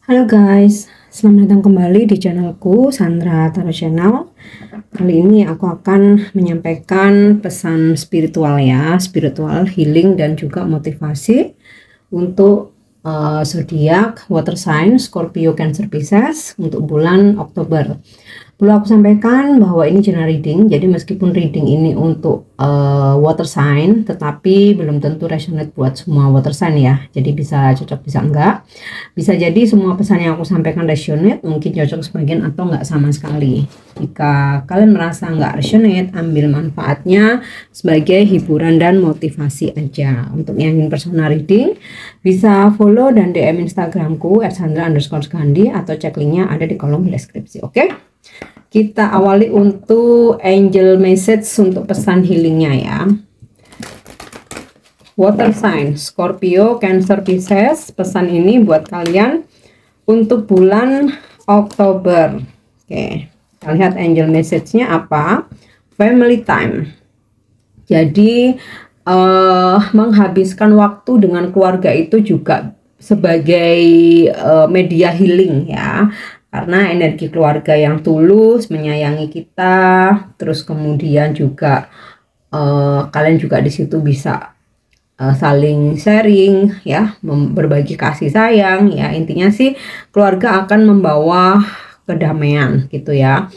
Halo guys, selamat datang kembali di channelku Sandra Tarot Channel. Kali ini aku akan menyampaikan pesan spiritual ya, spiritual healing dan juga motivasi untuk zodiak water sign Scorpio, Cancer, Pisces untuk bulan Oktober. Perlu aku sampaikan bahwa ini general reading, jadi meskipun reading ini untuk water sign, tetapi belum tentu resonate buat semua water sign ya. Jadi bisa cocok, bisa enggak. Bisa jadi semua pesan yang aku sampaikan resonate, mungkin cocok sebagian atau enggak sama sekali. Jika kalian merasa enggak resonate, ambil manfaatnya sebagai hiburan dan motivasi aja. Untuk yang ingin personal reading, bisa follow dan DM Instagramku @sandra_gandhi atau cek linknya ada di kolom deskripsi. Oke? Kita awali untuk angel message untuk pesan healingnya ya. Water sign Scorpio, Cancer, Pisces. Pesan ini buat kalian untuk bulan Oktober. Oke, kita lihat angel message-nya apa. Family time. Jadi menghabiskan waktu dengan keluarga itu juga sebagai media healing ya. Karena energi keluarga yang tulus menyayangi kita, terus kemudian juga kalian juga di situ bisa saling sharing ya, berbagi kasih sayang ya. Intinya sih keluarga akan membawa kedamaian gitu ya,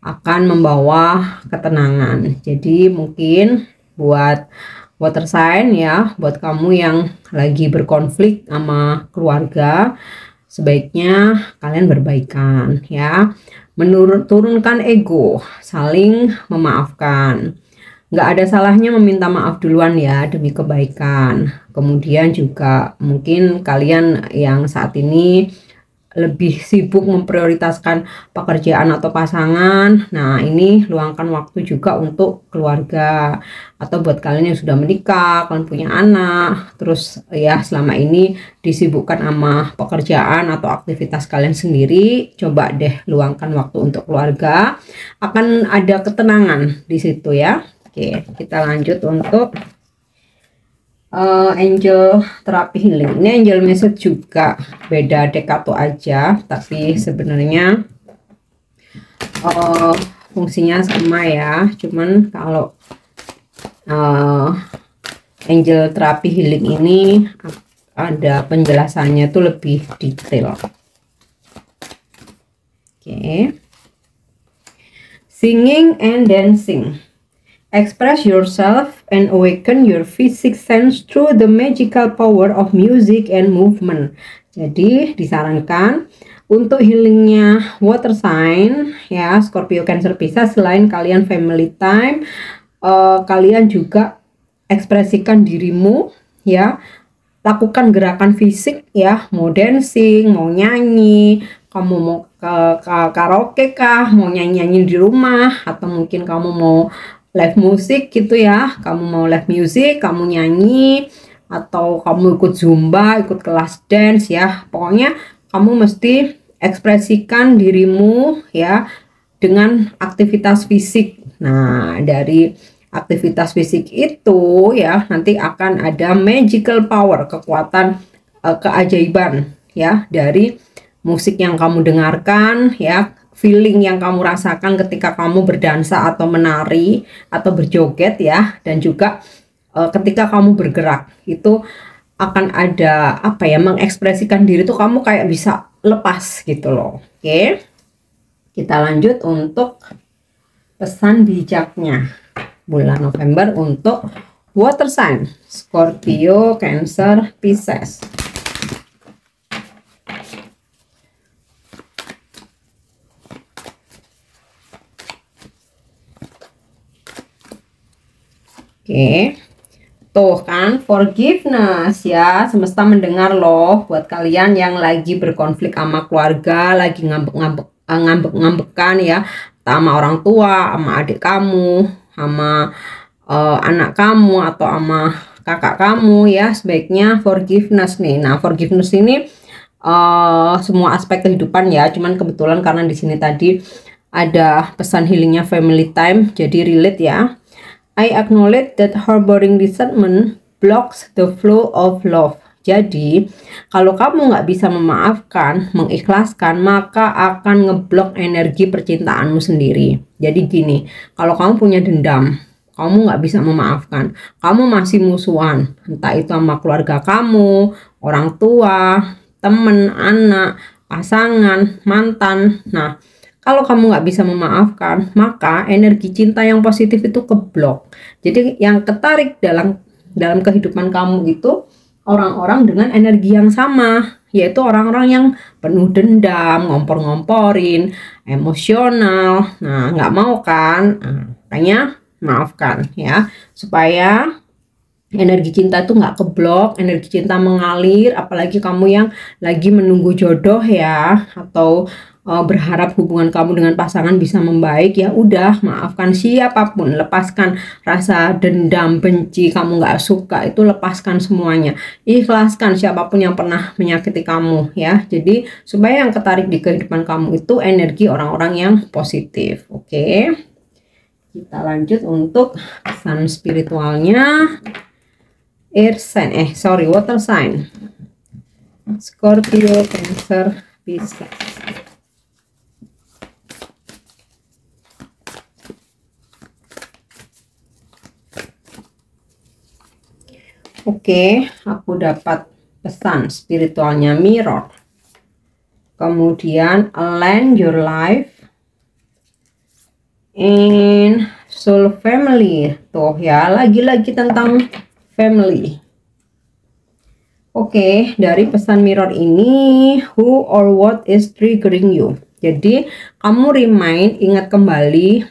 akan membawa ketenangan. Jadi mungkin buat water sign ya, buat kamu yang lagi berkonflik sama keluarga, sebaiknya kalian berbaikan ya, turunkan ego, saling memaafkan. Nggak ada salahnya meminta maaf duluan ya, demi kebaikan. Kemudian juga mungkin kalian yang saat ini lebih sibuk memprioritaskan pekerjaan atau pasangan, nah ini luangkan waktu juga untuk keluarga. Atau buat kalian yang sudah menikah, kalian punya anak, terus ya selama ini disibukkan sama pekerjaan atau aktivitas kalian sendiri, coba deh luangkan waktu untuk keluarga, akan ada ketenangan di situ ya. Oke, kita lanjut untuk angel terapi healing. Ini angel message juga, beda dekato aja, tapi sebenarnya fungsinya sama ya. Cuman kalau angel terapi healing ini ada penjelasannya tuh lebih detail. Oke. Singing and dancing. Express yourself and awaken your physical sense through the magical power of music and movement. Jadi disarankan untuk healingnya water sign ya, Scorpio, Cancer, Pisces, selain kalian family time, kalian juga ekspresikan dirimu ya, lakukan gerakan fisik ya, mau dancing, mau nyanyi, kamu mau ke karaoke kah, mau nyanyi-nyanyi di rumah, atau mungkin kamu mau live musik gitu ya, kamu mau live music, kamu nyanyi, atau kamu ikut zumba, ikut kelas dance ya, pokoknya kamu mesti ekspresikan dirimu ya dengan aktivitas fisik. Nah, dari aktivitas fisik itu ya nanti akan ada magical power, kekuatan keajaiban ya dari musik yang kamu dengarkan ya, feeling yang kamu rasakan ketika kamu berdansa atau menari atau berjoget ya, dan juga ketika kamu bergerak itu akan ada apa ya, mengekspresikan diri tuh kamu kayak bisa lepas gitu loh. Oke, kita lanjut untuk pesan bijaknya bulan November untuk water sign Scorpio, Cancer, Pisces. Oke, tuh kan forgiveness ya, semesta mendengar loh buat kalian yang lagi berkonflik sama keluarga, lagi ngambek-ngambekan ya, sama orang tua, sama adik kamu, sama anak kamu, atau sama kakak kamu ya, sebaiknya forgiveness nih. Nah, forgiveness ini semua aspek kehidupan ya, cuman kebetulan karena di sini tadi ada pesan healingnya family time, jadi relate ya. I acknowledge that harboring resentment blocks the flow of love. Jadi, kalau kamu nggak bisa memaafkan, mengikhlaskan, maka akan ngeblok energi percintaanmu sendiri. Jadi gini, kalau kamu punya dendam, kamu nggak bisa memaafkan, kamu masih musuhan, entah itu sama keluarga kamu, orang tua, temen, anak, pasangan, mantan. Nah, kalau kamu nggak bisa memaafkan, maka energi cinta yang positif itu keblok. Jadi yang ketarik dalam kehidupan kamu itu orang-orang dengan energi yang sama, yaitu orang-orang yang penuh dendam, ngompor-ngomporin, emosional. Nah, nggak mau kan? Nah, makanya maafkan ya, supaya energi cinta itu nggak keblok, energi cinta mengalir. Apalagi kamu yang lagi menunggu jodoh ya, atau berharap hubungan kamu dengan pasangan bisa membaik, ya udah maafkan siapapun, lepaskan rasa dendam, benci, kamu nggak suka, itu lepaskan semuanya, ikhlaskan siapapun yang pernah menyakiti kamu ya. Jadi supaya yang ketarik di kehidupan kamu itu energi orang-orang yang positif. Oke, kita lanjut untuk pesan spiritualnya. Water sign, Scorpio, Cancer, Pisces. Oke, aku dapat pesan spiritualnya Mirror. Kemudian align your life in soul family. Tuh ya, lagi-lagi tentang family. Oke, dari pesan Mirror ini, who or what is triggering you? Jadi kamu remind, ingat kembali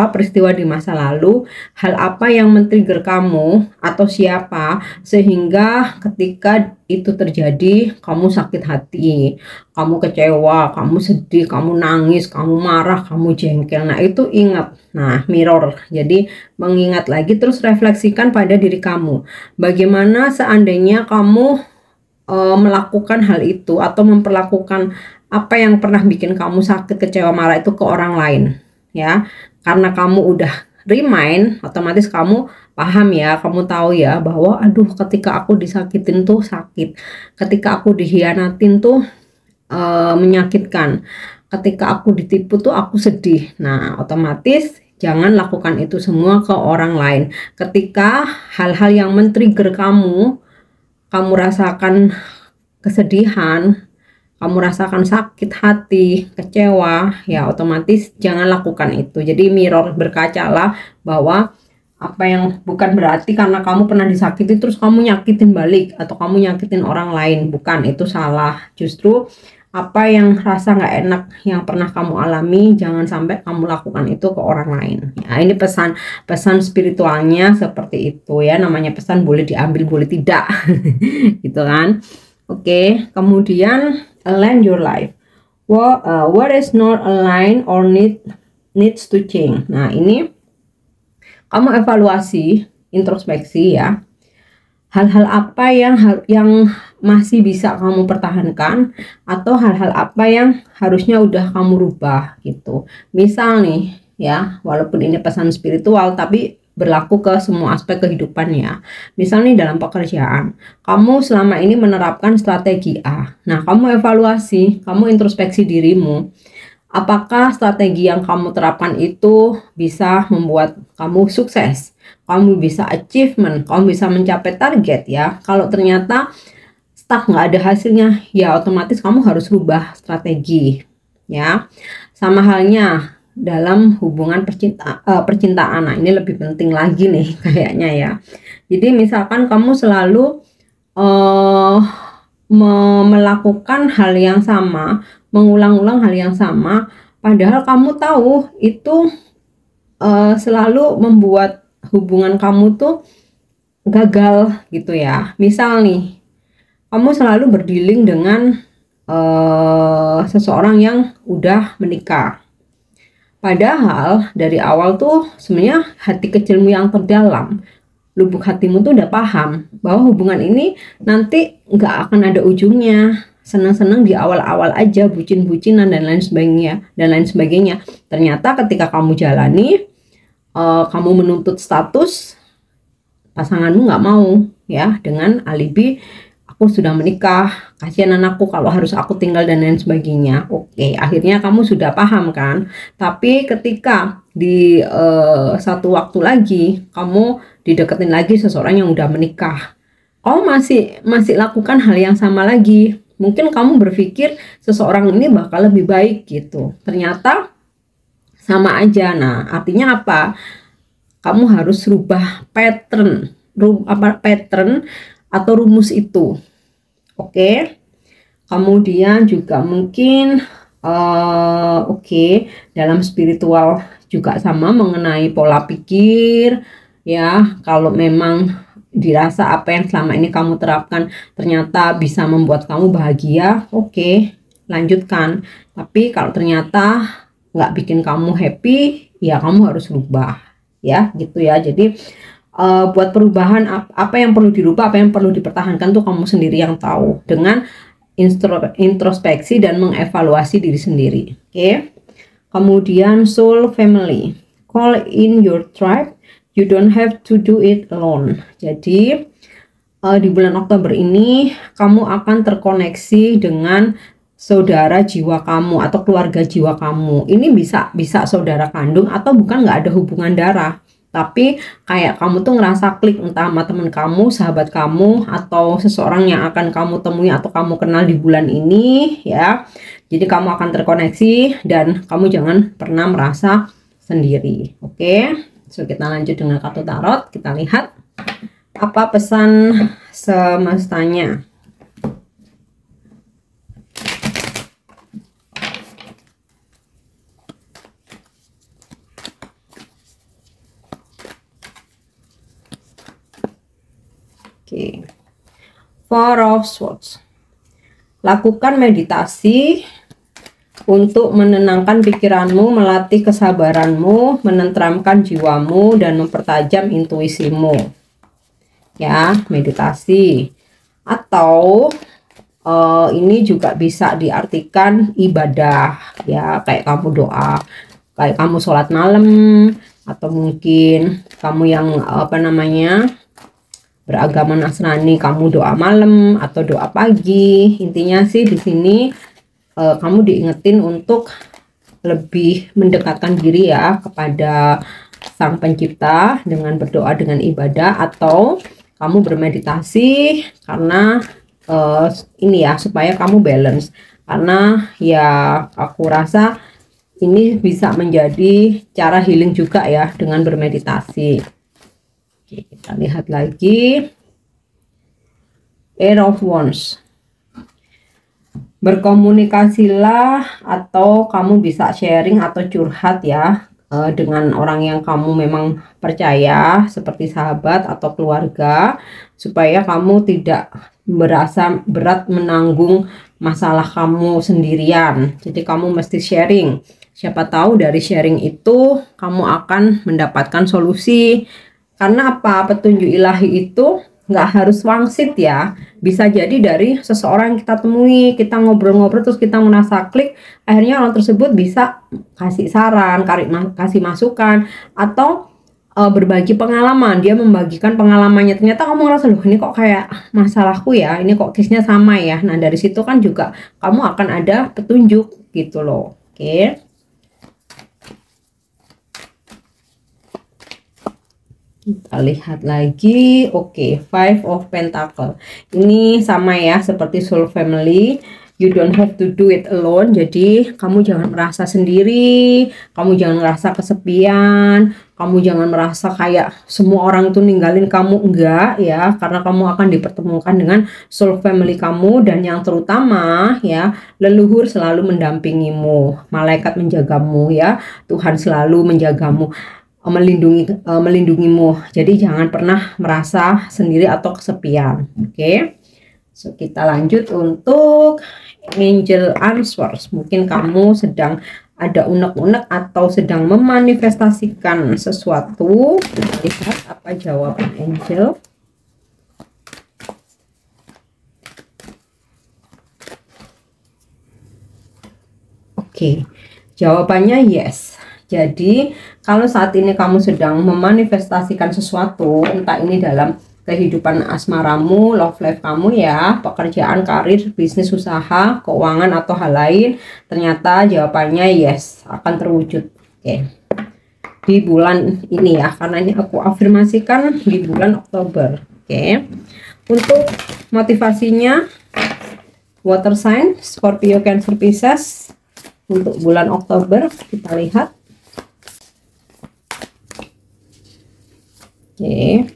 peristiwa di masa lalu, hal apa yang men-trigger kamu atau siapa, sehingga ketika itu terjadi kamu sakit hati, kamu kecewa, kamu sedih, kamu nangis, kamu marah, kamu jengkel. Nah, itu ingat. Nah, mirror. Jadi mengingat lagi, terus refleksikan pada diri kamu. Bagaimana seandainya kamu melakukan hal itu atau memperlakukan apa yang pernah bikin kamu sakit, kecewa, marah itu ke orang lain ya. Karena kamu udah remind, otomatis kamu paham ya, kamu tahu ya bahwa aduh, ketika aku disakitin tuh sakit, ketika aku dikhianatin tuh menyakitkan, ketika aku ditipu tuh aku sedih. Nah, otomatis jangan lakukan itu semua ke orang lain. Ketika hal-hal yang men-trigger kamu rasakan kesedihan, kamu rasakan sakit hati, kecewa, ya otomatis jangan lakukan itu. Jadi mirror, berkacalah bahwa apa yang bukan berarti karena kamu pernah disakiti terus kamu nyakitin balik atau kamu nyakitin orang lain, bukan, itu salah. Justru apa yang rasa nggak enak yang pernah kamu alami, jangan sampai kamu lakukan itu ke orang lain. Ya, ini pesan spiritualnya seperti itu ya. Namanya pesan, boleh diambil boleh tidak gitu kan. Oke, kemudian align your life. What is not aligned or needs to change. Nah, ini kamu evaluasi, introspeksi ya. Hal-hal apa yang masih bisa kamu pertahankan, atau hal-hal apa yang harusnya udah kamu rubah gitu. Misal nih ya, walaupun ini pesan spiritual tapi berlaku ke semua aspek kehidupannya. Misal nih dalam pekerjaan, kamu selama ini menerapkan strategi A. Nah, kamu evaluasi, kamu introspeksi dirimu. Apakah strategi yang kamu terapkan itu bisa membuat kamu sukses? Kamu bisa achievement, kamu bisa mencapai target ya. Kalau ternyata stuck, nggak ada hasilnya, ya otomatis kamu harus rubah strategi ya. Sama halnya dalam hubungan percintaan. Nah, ini lebih penting lagi nih kayaknya ya. Jadi misalkan kamu selalu melakukan hal yang sama, mengulang-ulang hal yang sama, padahal kamu tahu itu selalu membuat hubungan kamu tuh gagal gitu ya. Misal nih, kamu selalu berdealing dengan seseorang yang udah menikah, padahal dari awal tuh sebenarnya hati kecilmu yang terdalam, lubuk hatimu tuh udah paham bahwa hubungan ini nanti nggak akan ada ujungnya. Senang-senang di awal-awal aja, bucin-bucinan dan lain sebagainya. Ternyata ketika kamu jalani, kamu menuntut status, pasanganmu nggak mau ya, dengan alibi aku sudah menikah, kasihan anakku kalau harus aku tinggal dan lain sebagainya. Oke, akhirnya kamu sudah paham kan? Tapi ketika di satu waktu lagi kamu dideketin lagi seseorang yang udah menikah, kamu masih lakukan hal yang sama lagi. Mungkin kamu berpikir seseorang ini bakal lebih baik gitu. Ternyata sama aja. Nah, artinya apa? Kamu harus rubah pattern atau rumus itu. Oke. Kemudian juga mungkin dalam spiritual juga sama mengenai pola pikir ya. Kalau memang dirasa apa yang selama ini kamu terapkan ternyata bisa membuat kamu bahagia, oke, lanjutkan. Tapi kalau ternyata nggak bikin kamu happy, ya kamu harus rubah ya, gitu ya. Jadi buat perubahan apa yang perlu dirubah, apa yang perlu dipertahankan tuh kamu sendiri yang tahu dengan introspeksi dan mengevaluasi diri sendiri. Oke. Kemudian soul family, call in your tribe, you don't have to do it alone. Jadi di bulan Oktober ini kamu akan terkoneksi dengan saudara jiwa kamu atau keluarga jiwa kamu. Ini bisa saudara kandung atau bukan, nggak ada hubungan darah. Tapi kayak kamu tuh ngerasa klik entah sama teman kamu, sahabat kamu, atau seseorang yang akan kamu temui atau kamu kenal di bulan ini ya. Jadi kamu akan terkoneksi dan kamu jangan pernah merasa sendiri. Oke, so kita lanjut dengan kartu tarot. Kita lihat apa pesan semestanya. Oke, Four of Swords. Lakukan meditasi untuk menenangkan pikiranmu, melatih kesabaranmu, menenteramkan jiwamu, dan mempertajam intuisimu. Ya, meditasi. Atau ini juga bisa diartikan ibadah. Ya, kayak kamu doa, kayak kamu sholat malam, atau mungkin kamu yang beragama Nasrani, kamu doa malam atau doa pagi. Intinya sih di sini kamu diingetin untuk lebih mendekatkan diri ya kepada Sang Pencipta dengan berdoa, dengan ibadah, atau kamu bermeditasi karena ini ya, supaya kamu balance. Karena ya aku rasa ini bisa menjadi cara healing juga ya dengan bermeditasi. Oke, kita lihat lagi. Eight of Wands. Berkomunikasilah atau kamu bisa sharing atau curhat ya dengan orang yang kamu memang percaya, seperti sahabat atau keluarga, supaya kamu tidak berasa berat menanggung masalah kamu sendirian. Jadi kamu mesti sharing. Siapa tahu dari sharing itu kamu akan mendapatkan solusi. Karena apa? Petunjuk ilahi itu nggak harus wangsit ya. Bisa jadi dari seseorang yang kita temui, kita ngobrol-ngobrol terus kita merasa klik, akhirnya orang tersebut bisa kasih saran, kasih masukan, atau berbagi pengalaman. Dia membagikan pengalamannya, ternyata kamu ngerasa, loh ini kok kayak masalahku ya, ini kok case-nya sama ya. Nah dari situ kan juga kamu akan ada petunjuk gitu loh. Oke. Kita lihat lagi. Oke, Five of Pentacle. Ini sama ya seperti soul family. You don't have to do it alone. Jadi kamu jangan merasa sendiri, kamu jangan merasa kesepian, kamu jangan merasa kayak semua orang tuh ninggalin kamu. Enggak ya, karena kamu akan dipertemukan dengan soul family kamu. Dan yang terutama ya, leluhur selalu mendampingimu, malaikat menjagamu ya, Tuhan selalu menjagamu, melindungimu. Jadi jangan pernah merasa sendiri atau kesepian. Oke. So kita lanjut untuk angel answers. Mungkin kamu sedang ada unek-unek atau sedang memanifestasikan sesuatu. Kita lihat apa jawaban angel. Oke. Jawabannya yes. Jadi kalau saat ini kamu sedang memanifestasikan sesuatu, entah ini dalam kehidupan asmaramu, love life kamu ya, pekerjaan, karir, bisnis, usaha, keuangan atau hal lain. Ternyata jawabannya yes, akan terwujud. Oke. Di bulan ini ya, karena ini aku afirmasikan di bulan Oktober. Oke. Untuk motivasinya water sign Scorpio, Cancer, Pisces untuk bulan Oktober kita lihat. Oke.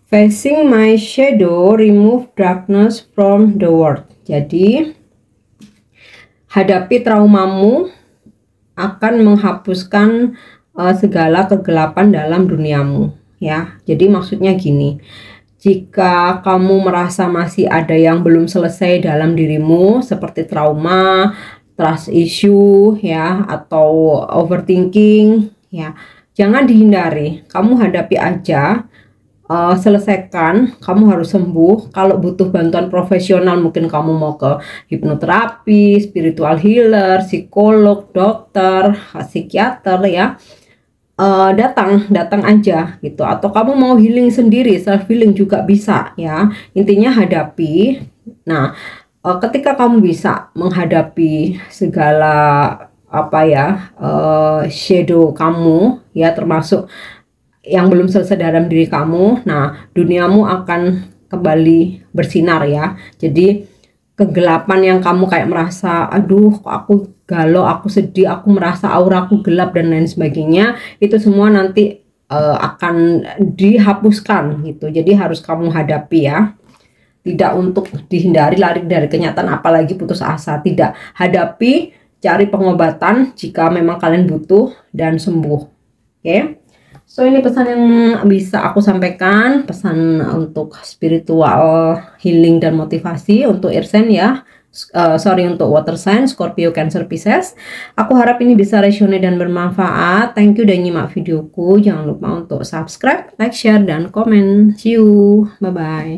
Facing my shadow, remove darkness from the world. Jadi hadapi traumamu akan menghapuskan segala kegelapan dalam duniamu ya. Jadi maksudnya gini, jika kamu merasa masih ada yang belum selesai dalam dirimu seperti trauma, trust issue ya, atau overthinking ya, jangan dihindari, kamu hadapi aja. Selesaikan, kamu harus sembuh. Kalau butuh bantuan profesional, mungkin kamu mau ke hipnoterapi, spiritual healer, psikolog, dokter, psikiater ya, datang aja gitu. Atau kamu mau healing sendiri, self healing juga bisa ya. Intinya hadapi. Nah, ketika kamu bisa menghadapi segala apa ya, shadow kamu ya, termasuk yang belum selesai dalam diri kamu, nah duniamu akan kembali bersinar ya. Jadi kegelapan yang kamu kayak merasa aduh kok aku galau, aku sedih, aku merasa aura aku gelap dan lain sebagainya, itu semua nanti akan dihapuskan gitu. Jadi harus kamu hadapi ya, tidak untuk dihindari, lari dari kenyataan, apalagi putus asa. Tidak, hadapi, cari pengobatan jika memang kalian butuh dan sembuh. Oke. So ini pesan yang bisa aku sampaikan, pesan untuk spiritual healing dan motivasi untuk earth sign ya. Untuk water sign Scorpio, Cancer, Pisces. Aku harap ini bisa resonate dan bermanfaat. Thank you udah nyimak videoku. Jangan lupa untuk subscribe, like, share, dan komen. See you. Bye bye.